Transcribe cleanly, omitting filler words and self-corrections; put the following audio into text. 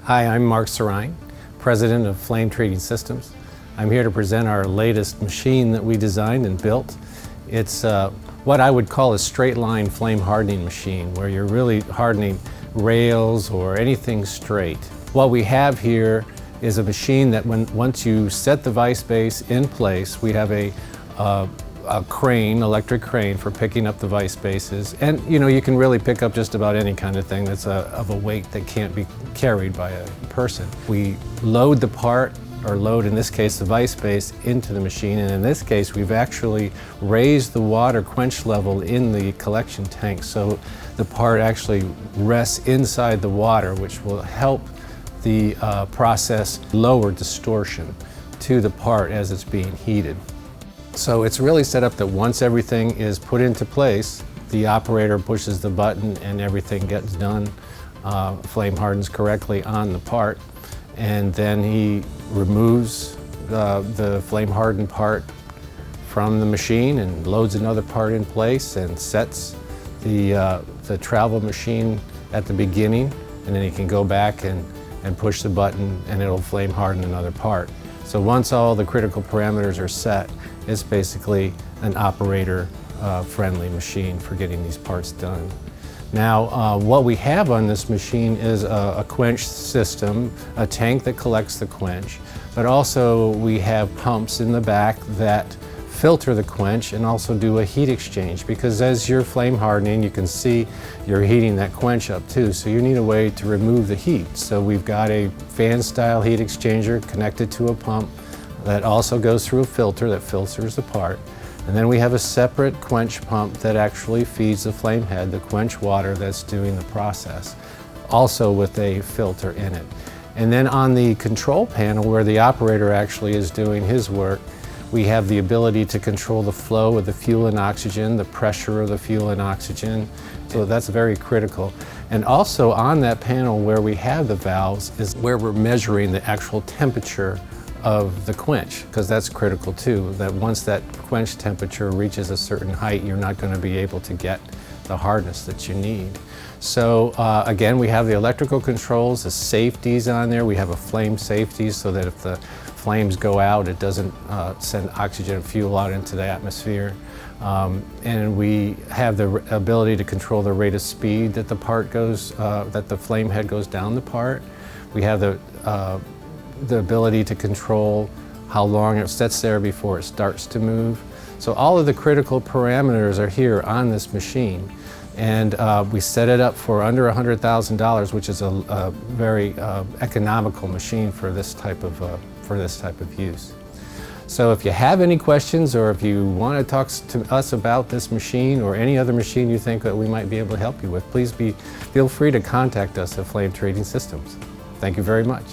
Hi, I'm Mark Sarine, President of Flame Treating Systems. I'm here to present our latest machine that we designed and built. It's what I would call a straight line flame hardening machine, where you're really hardening rails or anything straight. What we have here is a machine that once you set the Vise Base in place, we have a crane, electric crane for picking up the Vise Bases. And you can really pick up just about any kind of thing that's of a weight that can't be carried by a person. We load the part, or load in this case the Vise Base, into the machine, and in this case we've actually raised the water quench level in the collection tank so the part actually rests inside the water, which will help the process lower distortion to the part as it's being heated. So it's really set up that once everything is put into place, the operator pushes the button and everything gets done, flame hardens correctly on the part, and then he removes the flame hardened part from the machine and loads another part in place and sets the travel machine at the beginning, and then he can go back and push the button and it'll flame harden another part. So once all the critical parameters are set, it's basically an operator friendly machine for getting these parts done. Now, what we have on this machine is a quench system, a tank that collects the quench, but also we have pumps in the back that filter the quench and also do a heat exchange, because as you're flame hardening, you can see you're heating that quench up too, so you need a way to remove the heat. So we've got a fan style heat exchanger connected to a pump that also goes through a filter that filters the part. And then we have a separate quench pump that actually feeds the flame head, the quench water that's doing the process, also with a filter in it. And then on the control panel, where the operator actually is doing his work, we have the ability to control the flow of the fuel and oxygen, the pressure of the fuel and oxygen. So that's very critical. And also on that panel where we have the valves is where we're measuring the actual temperature of the quench, because that's critical too, that once that quench temperature reaches a certain height, you're not going to be able to get the hardness that you need. So again, we have the electrical controls, the safeties on there. We have a flame safety so that if the flames go out, it doesn't send oxygen and fuel out into the atmosphere. And we have the ability to control the rate of speed that the part goes, that the flame head goes down the part. We have the ability to control how long it sits there before it starts to move. So all of the critical parameters are here on this machine. And we set it up for under $100,000, which is a very economical machine for this type of use. So if you have any questions, or if you want to talk to us about this machine or any other machine you think that we might be able to help you with, please feel free to contact us at Flame Treating Systems. Thank you very much.